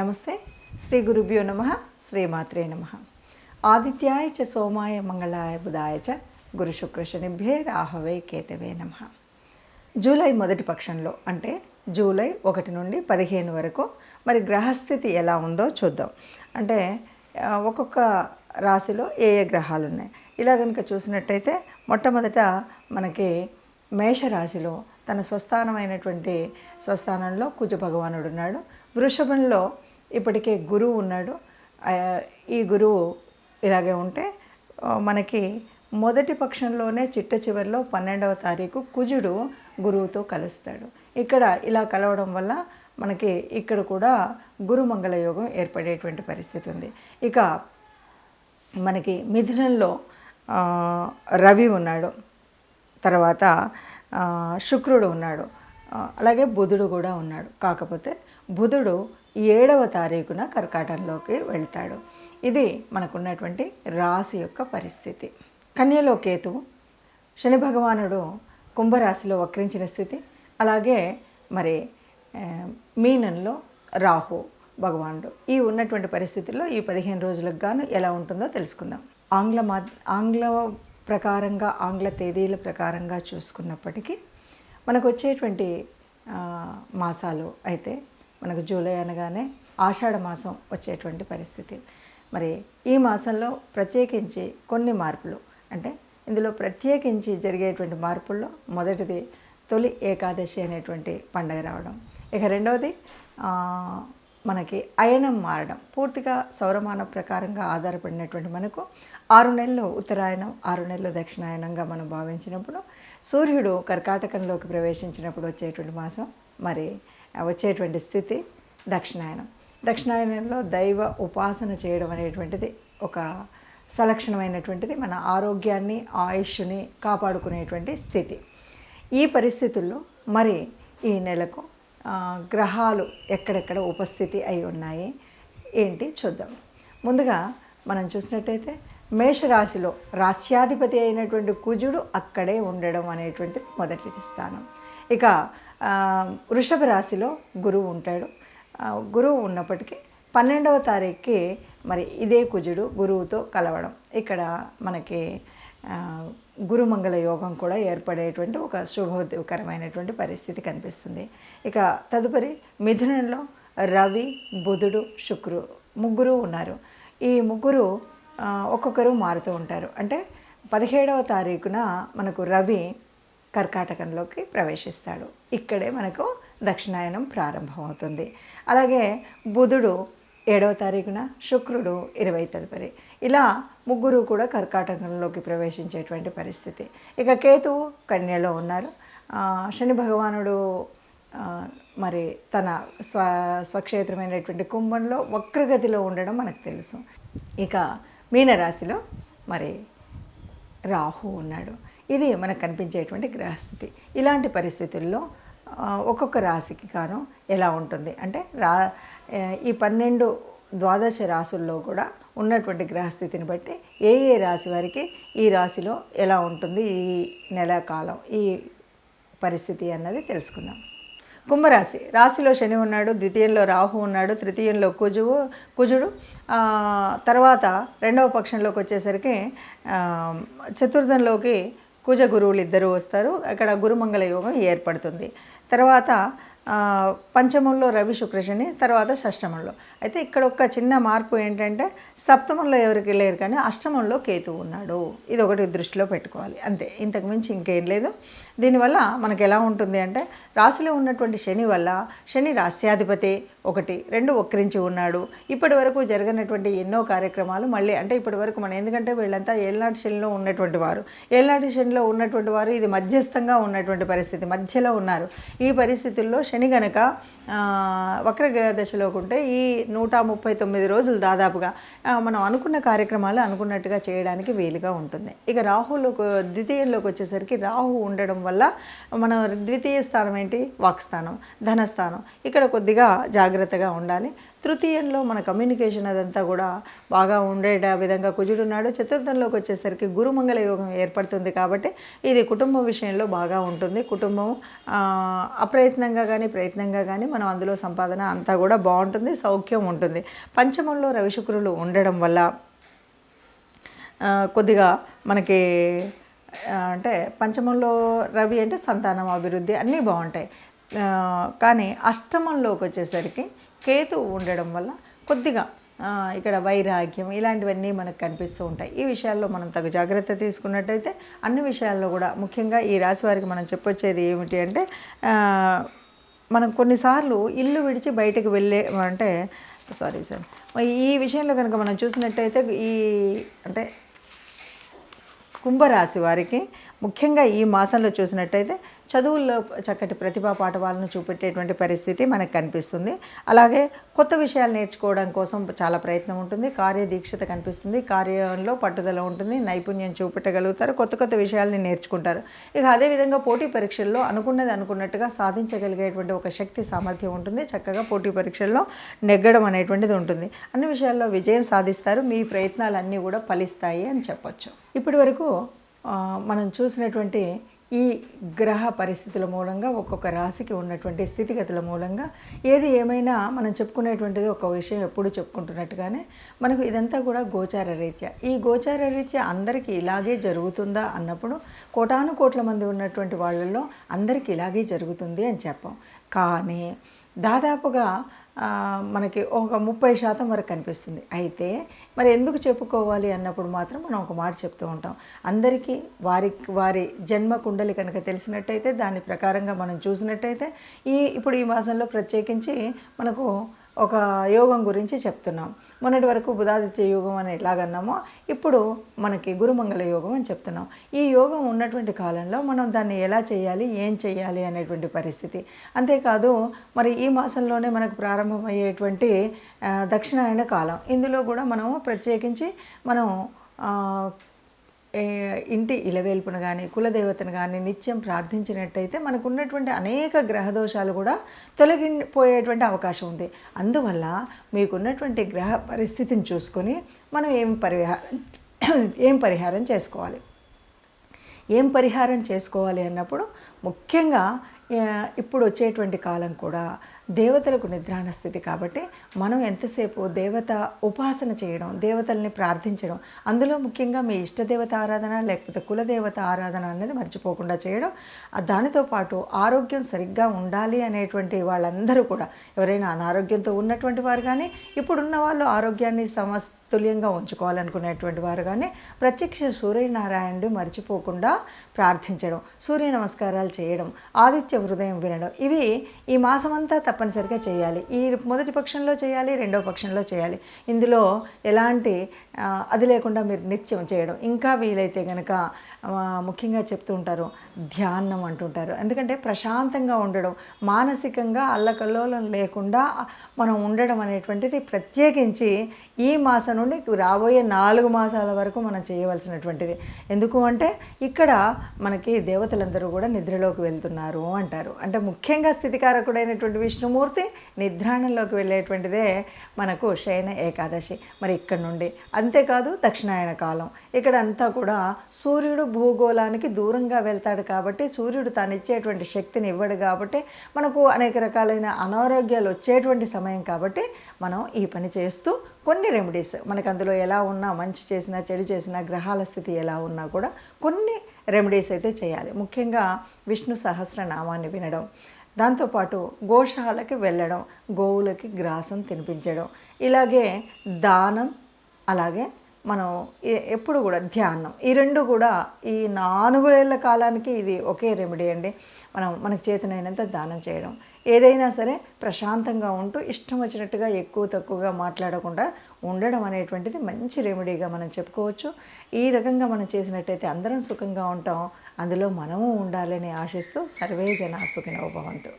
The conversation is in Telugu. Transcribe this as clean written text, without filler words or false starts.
నమస్తే. శ్రీ గురుభ్యో నమః. శ్రీమాత్రే నమః. ఆదిత్యాయ చ సోమాయ మంగళాయ బుధాయ చ గురు శుక్ర శనిభ్యే రాహవే కేతవే నమః. జూలై మొదటి పక్షంలో అంటే జూలై 1 నుండి 15 వరకు మరి గ్రహస్థితి ఎలా ఉందో చూద్దాం. అంటే ఒక్కొక్క రాశిలో ఏ ఏ గ్రహాలు ఉన్నాయి. ఇలా కనుక చూసినట్టయితే మొట్టమొదట మనకి మేషరాశిలో తన స్వస్థానమైనటువంటి స్వస్థానంలో కుజ భగవానుడు ఉన్నాడు. వృషభంలో ఇప్పటికే గురువు ఉన్నాడు. ఈ గురువు ఇలాగే ఉంటే మనకి మొదటి పక్షంలోనే చిట్ట చివరిలో 12వ తారీఖు కుజుడు గురువుతో కలుస్తాడు. ఇక్కడ ఇలా కలవడం వల్ల మనకి ఇక్కడ కూడా గురుమంగళ యోగం ఏర్పడేటువంటి పరిస్థితి ఉంది. ఇక మనకి మిథునంలో రవి ఉన్నాడు, తర్వాత శుక్రుడు ఉన్నాడు, అలాగే బుధుడు కూడా ఉన్నాడు. కాకపోతే బుధుడు 7వ తారీఖున కర్కాటకంలోకి వెళ్తాడు. ఇది మనకున్నటువంటి రాశి యొక్క పరిస్థితి. కన్యలో కేతువు, శని భగవానుడు కుంభరాశిలో వక్రించిన స్థితి, అలాగే మరి మీనంలో రాహు భగవానుడు. ఈ ఉన్నటువంటి పరిస్థితుల్లో ఈ 15 రోజులకు గాను ఎలా ఉంటుందో తెలుసుకుందాం. ఆంగ్ల ప్రకారంగా ఆంగ్ల తేదీల ప్రకారంగా చూసుకున్నప్పటికీ మనకు వచ్చేటువంటి మాసాలు అయితే మనకు జూలై అనగానే ఆషాఢ మాసం వచ్చేటువంటి పరిస్థితి. మరి ఈ మాసంలో ప్రత్యేకించి కొన్ని మార్పులు, అంటే ఇందులో ప్రత్యేకించి జరిగేటువంటి మార్పుల్లో మొదటిది తొలి ఏకాదశి అనేటువంటి పండగ రావడం. ఇక రెండవది మనకి అయనం మారడం. పూర్తిగా సౌరమాన ప్రకారంగా ఆధారపడినటువంటి మనకు 6 నెలలు ఉత్తరాయణం, 6 నెలలు దక్షిణాయనంగా మనం భావించినప్పుడు సూర్యుడు కర్కాటకంలోకి ప్రవేశించినప్పుడు వచ్చేటువంటి మాసం, మరి వచ్చేటువంటి స్థితి దక్షిణాయనం. దక్షిణాయనంలో దైవ ఉపాసన చేయడం అనేటువంటిది ఒక సలక్షణమైనటువంటిది, మన ఆరోగ్యాన్ని ఆయుష్ని కాపాడుకునేటువంటి స్థితి. ఈ పరిస్థితుల్లో మరి ఈ నెలకు గ్రహాలు ఎక్కడెక్కడ ఉపస్థితి అయి ఉన్నాయి ఏంటి చూద్దాం. ముందుగా మనం చూసినట్టయితే మేషరాశిలో రాశ్యాధిపతి అయినటువంటి కుజుడు అక్కడే ఉండడం అనేటువంటిది మొదటి స్థానం. ఇక వృషభ రాశిలో గురువు ఉంటాడు. గురువు ఉన్నప్పటికీ 12వ తారీఖుకి మరి ఇదే కుజుడు గురువుతో కలవడం, ఇక్కడ మనకి గురుమంగళ యోగం కూడా ఏర్పడేటువంటి ఒక శుభకరమైనటువంటి పరిస్థితి కనిపిస్తుంది. ఇక తదుపరి మిథునంలో రవి, బుధుడు, శుక్రుడు ముగ్గురు ఉన్నారు. ఈ ముగ్గురు ఒక్కొక్కరు మారుతూ ఉంటారు. అంటే 17వ తారీఖున మనకు రవి కర్కాటకంలోకి ప్రవేశిస్తాడు. ఇక్కడే మనకు దక్షిణాయనం ప్రారంభమవుతుంది. అలాగే బుధుడు 7వ తారీఖున, శుక్రుడు 20 తదుపరి, ఇలా ముగ్గురు కూడా కర్కాటకంలోకి ప్రవేశించేటువంటి పరిస్థితి. ఇక కేతువు కన్యలో ఉన్నారు. శని భగవానుడు మరి తన స్వక్షేత్రమైనటువంటి కుంభంలో వక్రగతిలో ఉండడం మనకు తెలుసు. ఇక మీనరాశిలో మరి రాహు ఉన్నాడు. ఇది మనకు కనిపించేటువంటి గ్రహస్థితి. ఇలాంటి పరిస్థితుల్లో ఒక్కొక్క రాశికి కాను ఎలా ఉంటుంది అంటే ఈ 12 ద్వాదశ రాశుల్లో కూడా ఉన్నటువంటి గ్రహస్థితిని బట్టి ఏ ఏ రాశి వారికి ఈ రాశిలో ఎలా ఉంటుంది ఈ నెల కాలం ఈ పరిస్థితి అన్నది తెలుసుకుందాం. కుంభరాశి రాశిలో శని ఉన్నాడు, ద్వితీయంలో రాహు ఉన్నాడు, తృతీయంలో కుజుడు, తర్వాత 2వ పక్షంలోకి వచ్చేసరికి చతుర్థంలోకి కుజ గురువులు ఇద్దరు వస్తారు. అక్కడ గురుమంగళ యోగం ఏర్పడుతుంది. తర్వాత పంచమంలో రవి శుక్రశని, తర్వాత షష్టమంలో. అయితే ఇక్కడ ఒక చిన్న మార్పు ఏంటంటే సప్తమంలో ఎవరికి లేరు కానీ అష్టమంలో కేతువు ఉన్నాడు. ఇది ఒకటి దృష్టిలో పెట్టుకోవాలి, అంతే, ఇంతకు మించి ఇంకేం లేదు. దీనివల్ల మనకు ఎలా ఉంటుంది అంటే రాశిలో ఉన్నటువంటి శని వల్ల శని రాశ్యాధిపతి 1, 2 వక్రించి ఉన్నాడు. ఇప్పటి వరకు జరగనటువంటి ఎన్నో కార్యక్రమాలు మళ్ళీ, అంటే ఇప్పటి వరకు మనం ఎందుకంటే వీళ్ళంతా ఏళ్ళనాటి శనిలో ఉన్నటువంటి వారు, ఏళ్ళనాటి శనిలో ఉన్నటువంటి వారు ఇది మధ్యస్థంగా ఉన్నటువంటి పరిస్థితి, మధ్యలో ఉన్నారు. ఈ పరిస్థితుల్లో శని గనక వక్ర దశలోకి ఉంటే ఈ 139 రోజులు దాదాపుగా మనం అనుకున్న కార్యక్రమాలు అనుకున్నట్టుగా చేయడానికి వీలుగా ఉంటుంది. ఇక రాహులోకి ద్వితీయంలోకి వచ్చేసరికి రాహు ఉండడం వల్ల మన ద్వితీయ స్థానం ఏంటి, వాక్స్థానం, ధనస్థానం. ఇక్కడ కొద్దిగా జాగ్రత్తగా ఉండాలి. తృతీయంలో మన కమ్యూనికేషన్ అదంతా కూడా బాగా ఉండే విధంగా కుజుడున్నాడు. చతుర్థంలోకి వచ్చేసరికి గురుమంగళ యోగం ఏర్పడుతుంది కాబట్టి ఇది కుటుంబం విషయంలో బాగా ఉంటుంది. కుటుంబం అప్రయత్నంగా కానీ ప్రయత్నంగా కానీ మనం అందులో సంపాదన అంతా కూడా బాగుంటుంది, సౌఖ్యం ఉంటుంది. పంచమంలో రవి శుక్రులు ఉండడం వల్ల కొద్దిగా మనకి అంటే పంచమంలో రవి అంటే సంతానం అభివృద్ధి అన్నీ బాగుంటాయి. కానీ అష్టమంలోకి వచ్చేసరికి కేతు ఉండడం వల్ల కొద్దిగా ఇక్కడ వైరాగ్యం ఇలాంటివన్నీ మనకు కనిపిస్తూ ఉంటాయి. ఈ విషయాల్లో మనం తగు జాగ్రత్త తీసుకున్నట్టయితే అన్ని విషయాల్లో కూడా ముఖ్యంగా ఈ రాశి వారికి మనం చెప్పొచ్చేది ఏమిటి అంటే మనం కొన్నిసార్లు ఇల్లు విడిచి బయటకు వెళ్ళే అంటే ఈ విషయంలో కనుక మనం చూసినట్టయితే అంటే కుంభరాశి వారికి ముఖ్యంగా ఈ మాసంలో చూసినట్టయితే చదువుల్లో చక్కటి ప్రతిభా పాఠవాలను చూపెట్టేటువంటి పరిస్థితి మనకు కనిపిస్తుంది. అలాగే కొత్త విషయాలు నేర్చుకోవడం కోసం చాలా ప్రయత్నం ఉంటుంది. కార్యదీక్షత కనిపిస్తుంది, కార్యంలో పట్టుదల ఉంటుంది, నైపుణ్యం చూపెట్టగలుగుతారు, కొత్త కొత్త విషయాల్ని నేర్చుకుంటారు. ఇక అదేవిధంగా పోటీ పరీక్షల్లో అనుకున్నది అనుకున్నట్టుగా సాధించగలిగేటువంటి ఒక శక్తి సామర్థ్యం ఉంటుంది. చక్కగా పోటీ పరీక్షల్లో నెగ్గడం అనేటువంటిది ఉంటుంది. అన్ని విషయాల్లో విజయం సాధిస్తారు. మీ ప్రయత్నాలన్నీ కూడా ఫలిస్తాయి అని చెప్పొచ్చు. ఇప్పటి వరకు మనం చూసినటువంటి ఈ గ్రహ పరిస్థితుల మూలంగా ఒక్కొక్క రాశికి ఉన్నటువంటి స్థితిగతుల మూలంగా ఏది ఏమైనా మనం చెప్పుకునేటువంటిది ఒక విషయం ఎప్పుడు చెప్పుకుంటున్నట్టుగానే మనకు ఇదంతా కూడా గోచార రీత్యా. ఈ గోచార రీత్యా అందరికీ ఇలాగే జరుగుతుందా అన్నప్పుడు కోటాను కోట్ల మంది ఉన్నటువంటి వాళ్ళల్లో అందరికీ ఇలాగే జరుగుతుంది అని చెప్పాం. కానీ దాదాపుగా మనకి ఒక 30% వరకు కనిపిస్తుంది. అయితే మరి ఎందుకు చెప్పుకోవాలి అన్నప్పుడు మాత్రం మనం ఒక మాట చెప్తూ ఉంటాం. అందరికీ వారి జన్మ కుండలి కనుక తెలిసినట్టయితే దాని ప్రకారంగా మనం చూసినట్టయితే ఇప్పుడు ఈ మాసంలో ప్రత్యేకించి మనకు ఒక యోగం గురించి చెప్తున్నాం. మొన్నటి వరకు బుధాదిత్య యోగం అని ఎలాగన్నామో ఇప్పుడు మనకి గురుమంగళ యోగం అని చెప్తున్నాం. ఈ యోగం ఉన్నటువంటి కాలంలో మనం దాన్ని ఎలా చేయాలి, ఏం చేయాలి అనేటువంటి పరిస్థితి. అంతేకాదు మరి ఈ మాసంలోనే మనకు ప్రారంభమయ్యేటువంటి దక్షిణాయన కాలం, ఇందులో కూడా మనము ప్రత్యేకించి మనం ఇంటి ఇలవేల్పును కానీ కులదేవతను కానీ నిత్యం ప్రార్థించినట్టయితే మనకు ఉన్నటువంటి అనేక గ్రహదోషాలు కూడా తొలగిపోయేటువంటి అవకాశం ఉంది. అందువల్ల మీకున్నటువంటి గ్రహ పరిస్థితిని చూసుకొని మనం ఏం పరిహారం చేసుకోవాలి. ఏం పరిహారం చేసుకోవాలి అన్నప్పుడు ముఖ్యంగా ఇప్పుడు వచ్చేటువంటి కాలం కూడా దేవతలకు నిద్రాణ స్థితి కాబట్టి మనం ఎంతసేపు దేవత ఉపాసన చేయడం, దేవతల్ని ప్రార్థించడం, అందులో ముఖ్యంగా మీ ఇష్టదేవత ఆరాధన లేకపోతే కులదేవత ఆరాధన అనేది మర్చిపోకుండా చేయడం. దానితో పాటు ఆరోగ్యం సరిగ్గా ఉండాలి అనేటువంటి వాళ్ళందరూ కూడా ఎవరైనా అనారోగ్యంతో ఉన్నటువంటి వారు కానీ ఇప్పుడున్న వాళ్ళు ఆరోగ్యాన్ని సమతుల్యంగా ఉంచుకోవాలనుకునేటువంటి వారు కానీ ప్రత్యక్ష సూర్యనారాయణుడు మర్చిపోకుండా ప్రార్థించడం, సూర్య నమస్కారాలు చేయడం, ఆదిత్య హృదయం వినడం, ఇవి ఈ మాసమంతా తప్పనిసరిగా చేయాలి. ఈ మొదటి పక్షంలో చేయాలి, రెండవ పక్షంలో చేయాలి. ఇందులో ఎలాంటి అది లేకుండా మీరు నిత్యం చేయడం. ఇంకా వీలైతే కనుక ముఖ్యంగా చెప్తూ ఉంటారు ధ్యానం అంటుంటారు. ఎందుకంటే ప్రశాంతంగా ఉండడం, మానసికంగా అల్లకల్లోలం లేకుండా మనం ఉండడం అనేటువంటిది ప్రత్యేకించి ఈ మాసం నుండి రాబోయే 4 మాసాల వరకు మనం చేయవలసినటువంటిది. ఎందుకు అంటే ఇక్కడ మనకి దేవతలందరూ కూడా నిద్రలోకి వెళ్తున్నారు అంటారు. అంటే ముఖ్యంగా స్థితికారకుడైనటువంటి విష్ణుమూర్తి నిద్రాణంలోకి వెళ్ళేటువంటిదే మనకు శయన ఏకాదశి. మరి ఇక్కడ నుండి అంతేకాదు దక్షిణాయన కాలం, ఇక్కడ అంతా కూడా సూర్యుడు భూగోళానికి దూరంగా వెళ్తాడు కాబట్టి సూర్యుడు తాను ఇచ్చేటువంటి శక్తిని ఇవ్వడు కాబట్టి మనకు అనేక రకాలైన అనారోగ్యాలు వచ్చేటువంటి సమయం కాబట్టి మనం ఈ పని చేస్తూ కొన్ని రెమెడీస్ మనకు అందులో ఎలా ఉన్నా, మంచి చేసినా చెడు చేసినా, గ్రహాల స్థితి ఎలా ఉన్నా కూడా కొన్ని రెమెడీస్ అయితే చేయాలి. ముఖ్యంగా విష్ణు సహస్రనామాన్ని వినడం, దాంతోపాటు గోశాలకి వెళ్ళడం, గోవులకి గ్రాసం తినిపించడం, ఇలాగే దానం, అలాగే మనం ఎప్పుడు కూడా ధ్యానం, ఈ రెండు కూడా ఈ 4 ఏళ్ల కాలానికి ఇది ఒకే రెమెడీ అండి. మనకు చేతనైనంత దానం చేయడం, ఏదైనా సరే ప్రశాంతంగా ఉంటూ ఇష్టం వచ్చినట్టుగా ఎక్కువ తక్కువగా మాట్లాడకుండా ఉండడం అనేటువంటిది మంచి రెమెడీగా మనం చెప్పుకోవచ్చు. ఈ రకంగా మనం చేసినట్టయితే అందరం సుఖంగా ఉంటాం, అందులో మనము ఉండాలని ఆశిస్తూ సర్వే జనా సుఖినో భవంతు.